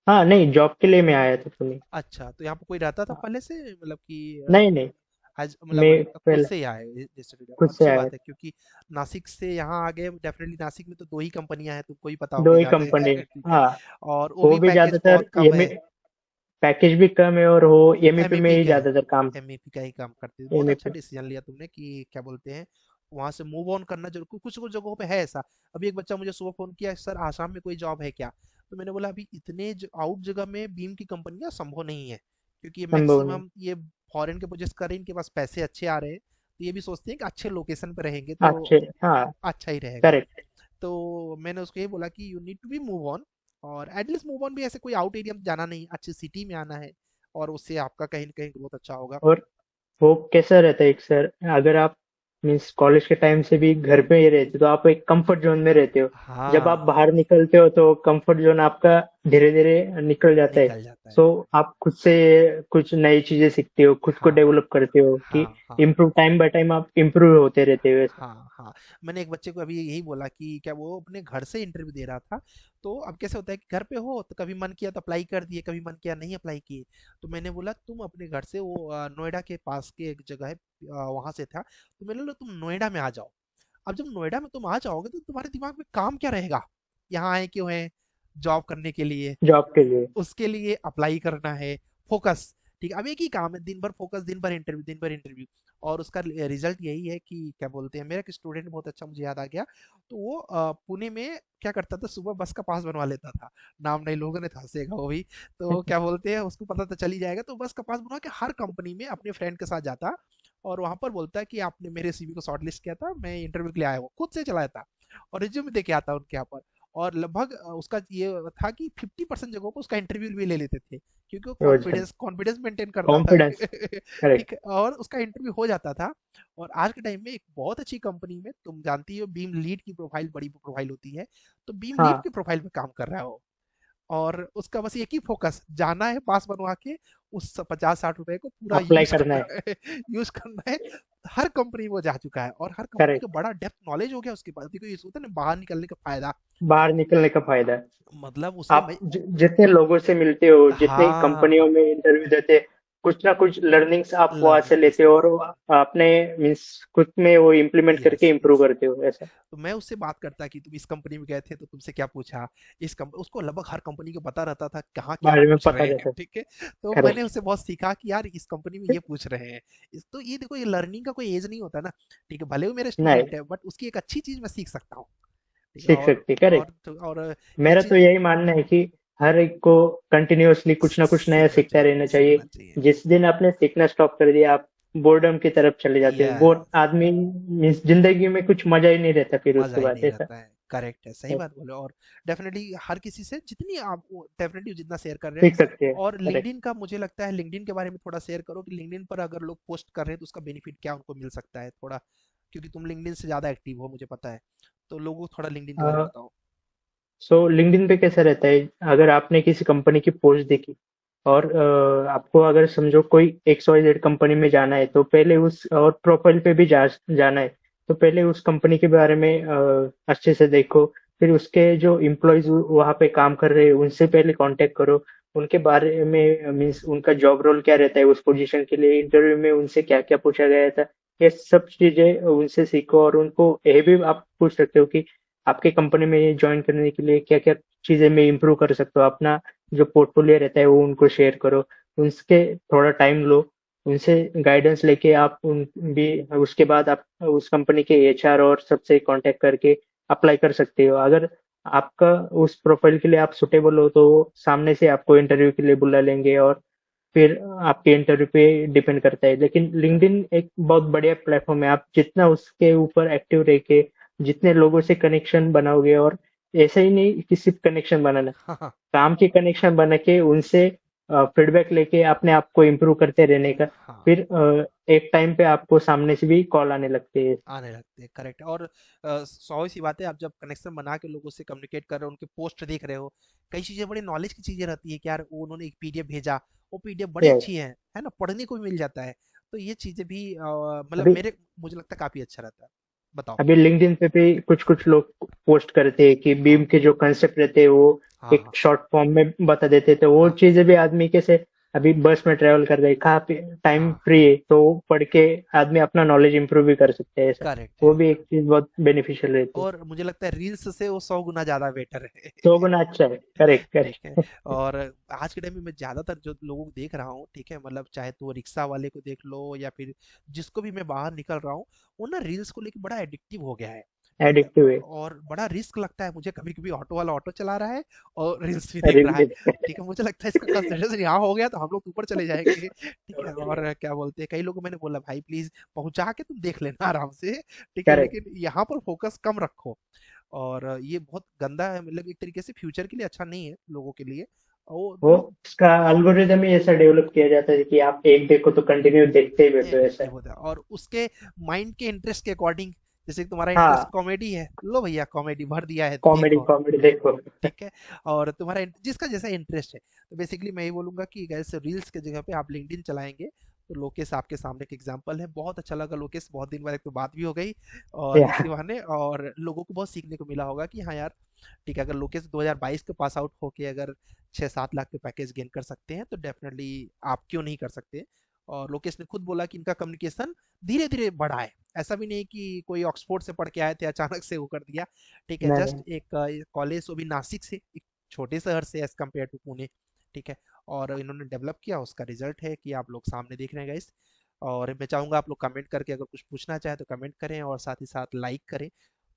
हाँ, नहीं, जॉब के लिए मैं आया था पुणे। अच्छा, तो यहाँ पे कोई रहता था पहले से, मतलब कि नहीं नहीं, आज मतलब मैं खुद पहले से ही आए डिस्ट्रीब्यूटर? खुद से अच्छी आया बात था। है, क्योंकि नासिक से यहाँ आ गए डेफिनेटली। नासिक में तो दो ही कंपनियां हैं, तुमको ही पता दो होगी ही ज्यादा। कंपनी। ठीक है, हाँ, और वो वो भी भी पैकेज ज्यादातर बहुत कम है। पैकेज भी कम है, और वो एमईपी में एमएपी ही का है, ज्यादातर काम। एमएपी का ही काम करते हैं। बहुत अच्छा एमईपी। डिसीजन लिया तुमने कि क्या बोलते हैं, वहां से मूव ऑन करना जरूर। कुछ कुछ जगहों पे है ऐसा। अभी एक बच्चा मुझे सुबह फोन किया, सर आसाम में कोई जॉब है क्या? तो मैंने बोला अभी इतने आउट जगह में बीम की कंपनियां संभव नहीं है, क्योंकि संभव नहीं। मैक्सिमम ये फॉरेन के प्रोजेक्ट कर रहे हैं, इनके पास पैसे अच्छे आ रहे हैं, तो ये भी सोचते हैं कि अच्छे लोकेशन पे रहेंगे तो अच्छे। हाँ। अच्छा ही रहेगा। करेक्ट। तो मैंने उसको ये बोला कि you need to be move on, और एटलीस्ट मूव ऑन भी ऐसे कोई आउट एरिया में जाना नहीं, अच्छी सिटी में आना है, और उससे आपका कहीं ना कहीं ग्रोथ अच्छा होगा। और वो कैसा रहता है एक सर, अगर आप मीन्स कॉलेज के टाइम से भी घर पे ही रहते हो तो आप एक कंफर्ट जोन में रहते हो। जब आप हाँ, बाहर निकलते हो तो कंफर्ट जोन आपका धीरे धीरे निकल जाता है। निकल जाता है। सो आप खुद से कुछ नई चीजें सीखते हो, खुद को हाँ डेवलप करते हो कि हाँ हाँ इम्प्रूव, टाइम बाय टाइम आप इम्प्रूव होते रहते हो ऐसा। हाँ हाँ। मैंने एक बच्चे को अभी यही बोला कि क्या वो अपने घर से इंटरव्यू दे रहा था, तो अब कैसे होता है कि घर पे हो तो कभी मन किया तो अप्लाई कर दिए, कभी मन किया नहीं अप्लाई किए। तो मैंने बोला तुम अपने घर से, वो नोएडा के पास के एक जगह है, वहां से था, तो मैंने बोला तुम नोएडा में आ जाओ। अब जब नोएडा में तुम आ जाओगे तो तुम्हारे दिमाग में काम क्या रहेगा, यहाँ आए क्यों है, जॉब करने के लिए, जॉब के लिए। उसके लिए अप्लाई करना है, फोकस। ठीक है, अब एक ही काम है, दिन भर फोकस, दिन भर इंटरव्यू, दिन भर इंटरव्यू। और उसका रिजल्ट यही है कि क्या बोलते हैं, मेरा एक स्टूडेंट बहुत अच्छा मुझे याद आ गया, तो वो पुणे में क्या करता था, सुबह बस का पास बनवा लेता था। नाम नहीं, लोगों ने तो हंसेगा वो भी। तो क्या बोलते हैं, उसको पता तो चल ही जाएगा, तो बस का पास बनवा के हर कंपनी में अपने फ्रेंड के साथ जाता, और वहां पर बोलता है कि आपने मेरे सीवी को शॉर्टलिस्ट किया था, मैं इंटरव्यू के लिए आया हूँ, खुद से चलाया था, और रिज्यूम दे के आता उनके यहाँ पर। और लगभग उसका ये था कि 50% जगहों पर उसका इंटरव्यू भी ले लेते थे, क्योंकि वो रोज। कॉन्फिडेंस कॉन्फिडेंस मेंटेन करता था। कॉन्फिडेंस। ठीक करेक्ट। है, और उसका इंटरव्यू हो जाता था। और आज के टाइम में एक बहुत अच्छी कंपनी में, तुम जानती हो बीम लीड की प्रोफाइल बड़ी प्रोफाइल होती है, तो बीम लीड हाँ, की प्रोफाइल पे काम कर रहा है वो। और उसका बस एक ही फोकस, जाना है पास बनवा के, उस 50-60 रुपए को पूरा अप्लाई यूज करना करना है। है। यूज करना है। हर कंपनी में वो जा चुका है, और हर कंपनी का करेक्ट। बड़ा डेप्थ नॉलेज हो गया उसके पास। देखो ये होता है ना बाहर निकलने का फायदा, बाहर निकलने का फायदा है। मतलब उसने आप जितने लोगों से मिलते हो, जितनी हाँ, कंपनियों में इंटरव्यू देते, कुछ ना कुछ लर्निंग्स आप वहां से लर्निंग्स। लेते हो, और अपने मीन्स खुद में वो इम्प्लीमेंट करके यस इम्प्रूव यस। करते हो ऐसा। तो मैं उससे बात करता कि तुम इस कंपनी में गए थे तो तुमसे क्या पूछा, इस कंपनी, उसको लगभग हर कंपनी का पता रहता था कहाँ क्या बारे में पूछ पता रहे हैं। रहता है। ठीक है, तो मैंने करेक्ट। उससे बहुत सीखा कि यार इस कंपनी में ये पूछ रहे हैं। तो ये देखो, ये लर्निंग का कोई एज नहीं होता ना। ठीक है, भले वो मेरे नहीं, स्टूडेंट है, बट उसकी एक अच्छी चीज मैं सीख सकता हूँ। ठीक है, सीख सकती, करेक्ट। और ये मेरा तो चीज यही मानना है कि हर एक को कंटिन्यूअसली कुछ ना कुछ नया सीखना सीखता चाहिए, रहना चाहिए। सीखना चाहिए। जिस दिन आपने सीखना स्टॉप कर दिया, आप बोर्डम की तरफ चले जाते हो, वो यस, आदमी मीन्स जिंदगी में कुछ मजा ही नहीं रहता फिर मजा उसके ही बाद नहीं ऐसा। रहता है। करेक्ट है, सही बात बोले। और डेफिनेटली हर किसी से जितनी आप डेफिनेटली जितना शेयर कर रहे हैं। सीख सकते हैं। और करेक्ट। लिंक्डइन का मुझे लगता है, लिंक्डइन के बारे में थोड़ा शेयर करो कि लिंक्डइन पर अगर लोग पोस्ट कर रहे हैं तो उसका बेनिफिट क्या उनको मिल सकता है थोड़ा, क्योंकि तुम लिंक्डइन से ज्यादा एक्टिव हो मुझे पता है, तो लोगों को थोड़ा लिंक्डइन के बारे में बताओ। सो लिंक्डइन पे कैसा रहता है, अगर आपने किसी कंपनी की पोस्ट देखी, और आपको अगर समझो कोई XYZ कंपनी में जाना है, तो पहले उस, और प्रोफाइल पे भी जाना है, तो पहले उस कंपनी के बारे में अच्छे से देखो। फिर उसके जो एम्प्लॉयज वहाँ पे काम कर रहे हैं उनसे पहले कांटेक्ट करो, उनके बारे में मीन्स उनका जॉब रोल क्या रहता है उस पोजीशन के लिए, इंटरव्यू में उनसे क्या क्या पूछा गया था, ये सब चीजें उनसे सीखो। और उनको ये भी आप पूछ सकते हो कि आपके कंपनी में ज्वाइन करने के लिए क्या क्या चीजें मैं इम्प्रूव कर सकता हूँ, अपना जो पोर्टफोलियो रहता है वो उनको शेयर करो, उनके थोड़ा टाइम लो, उनसे गाइडेंस लेके आप उन भी, उसके बाद आप उस कंपनी के एचआर और सबसे कांटेक्ट करके अप्लाई कर सकते हो। अगर आपका उस प्रोफाइल के लिए आप सुटेबल हो तो वो सामने से आपको इंटरव्यू के लिए बुला लेंगे, और फिर आपके इंटरव्यू पे डिपेंड करता है। लेकिन लिंक्डइन एक बहुत बढ़िया प्लेटफॉर्म है, आप जितना उसके ऊपर एक्टिव रह के जितने लोगों से कनेक्शन बनाओगे, और ऐसा ही नहीं कि सिर्फ कनेक्शन बनाना, हाँ हाँ काम के कनेक्शन बना के उनसे फीडबैक लेके अपने आप को इम्प्रूव करते रहने का, हाँ। फिर एक टाइम पे आपको सामने से भी कॉल आने लगते हैं। आने लगते हैं, करेक्ट। और स्वाभाविक सी बात है, आप जब कनेक्शन बना के लोगों से कम्युनिकेट कर रहे हो, उनके पोस्ट देख रहे हो, कई चीज़ें बड़ी नॉलेज की चीज़ें रहती है कि यार वो उन्होंने एक पीडीएफ भेजा, वो पीडीएफ बड़ी यस। अच्छी है ना, पढ़ने को भी मिल जाता है। तो ये चीज़ें भी मतलब अभी मेरे मुझे लगता है काफ़ी अच्छा रहता है। बताओ। अभी लिंक्डइन पे भी कुछ कुछ लोग पोस्ट करते हैं कि हाँ बीम के जो कंसेप्ट रहते हैं वो हाँ एक हाँ शॉर्ट फॉर्म में बता देते हैं, तो वो हाँ चीजें भी आदमी कैसे, अभी बस में ट्रेवल कर रहे हैं, कहाँ पे टाइम हाँ फ्री है तो पढ़ के आदमी अपना नॉलेज इंप्रूव भी कर सकते हैं, ऐसा करेक्ट है। वो भी एक चीज बहुत बेनिफिशियल रहती है। और मुझे लगता है रील्स से वो 100 गुना ज़्यादा बेटर है। तो गुना अच्छा है, करेक्ट ठीक है। करेक्ट। और आज के टाइम में मैं ज़्यादातर जो लोगों को देख रहा हूँ, ठीक है, मतलब चाहे तो रिक्शा वाले को देख लो या फिर जिसको भी मैं बाहर निकल रहा हूँ, वो ना रील्स को लेके बड़ा एडिक्टिव हो गया है। ठीक है। एडिक्टिव है। और बड़ा रिस्क लगता है मुझे, कभी कभी ऑटो वाला ऑटो चला रहा है और रील्स भी देख रहा है। रील। ठीक है, मुझे लगता है इसका कंसंट्रेशन यहाँ हो गया तो हम लोग ऊपर चले जाएंगे। ठीक है। और क्या बोलते हैं, कई लोगों को मैंने बोला भाई प्लीज पहुंचा के तुम देख लेना आराम से। ठीक है, करेक्ट। लेकिन यहाँ पर फोकस कम रखो। और ये बहुत गंदा है, मतलब एक तरीके से फ्यूचर के लिए अच्छा नहीं है लोगों के लिए। वो वो लोग उसका एल्गोरिदम ही ऐसा डेवलप किया जाता है कि आप एक देखो तो कंटिन्यू देखते ही बैठो, ऐसा एडिक्टिव है। होता है और उसके माइंड के इंटरेस्ट के अकॉर्डिंग। जैसे कि तुम्हारा इंटरेस्ट हाँ, कॉमेडी है, लो भैया कॉमेडी भर दिया है, कॉमेडी देखो। कॉमेडी देखो। ठीक है। और तुम्हारा जिसका जैसा इंटरेस्ट है, तो बेसिकली मैं ये बोलूंगा कि गैस रील्स के जगह पे आप लिंक्डइन चलाएंगे तो लोकेश आपके सामने एक एग्जांपल है। बहुत अच्छा लगा लोकेश, बहुत दिन बाद एक तो बात भी हो गई और या इसी बहाने, और लोगों को बहुत सीखने को मिला होगा कि हाँ यार, ठीक है, अगर लोकेश 2022 के पास आउट होके अगर 6-7 लाख के पैकेज गेन कर सकते हैं तो डेफिनेटली आप क्यों नहीं कर सकते। और लोकेश ने खुद बोला कि इनका कम्युनिकेशन धीरे धीरे बढ़ा है, ऐसा भी नहीं कि कोई ऑक्सफोर्ड से पढ़ के आए थे अचानक से वो कर दिया। ठीक है, नहीं। जस्ट एक कॉलेज वो भी नासिक से, एक छोटे शहर से एज कम्पेयर टू पुणे। ठीक है। और इन्होंने डेवलप किया, उसका रिजल्ट है कि आप लोग सामने देख रहे हैं गाइस। और मैं चाहूंगा आप लोग कमेंट करके अगर कुछ पूछना चाहे तो कमेंट करें, और साथ ही साथ लाइक करें।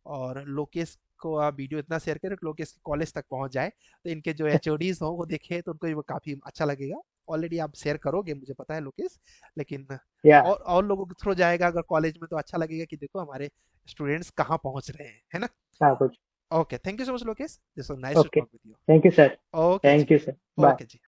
और लोकेश को आप वीडियो इतना शेयर करें कि लोकेश कॉलेज तक पहुंच जाए, तो इनके जो एचओडीज हो वो देखें तो उनको भी वो काफ़ी अच्छा लगेगा। ऑलरेडी आप शेयर करोगे मुझे पता है लोकेश, लेकिन या और लोगों के थ्रू जाएगा अगर कॉलेज में तो अच्छा लगेगा कि देखो हमारे स्टूडेंट्स कहाँ पहुंच रहे हैं, है ना। हाँ कुछ। Okay, thank you so much Lokesh, this was nice to okay, talk with thank you sir. You. Okay ji. Thank you sir, bye. Okay ji.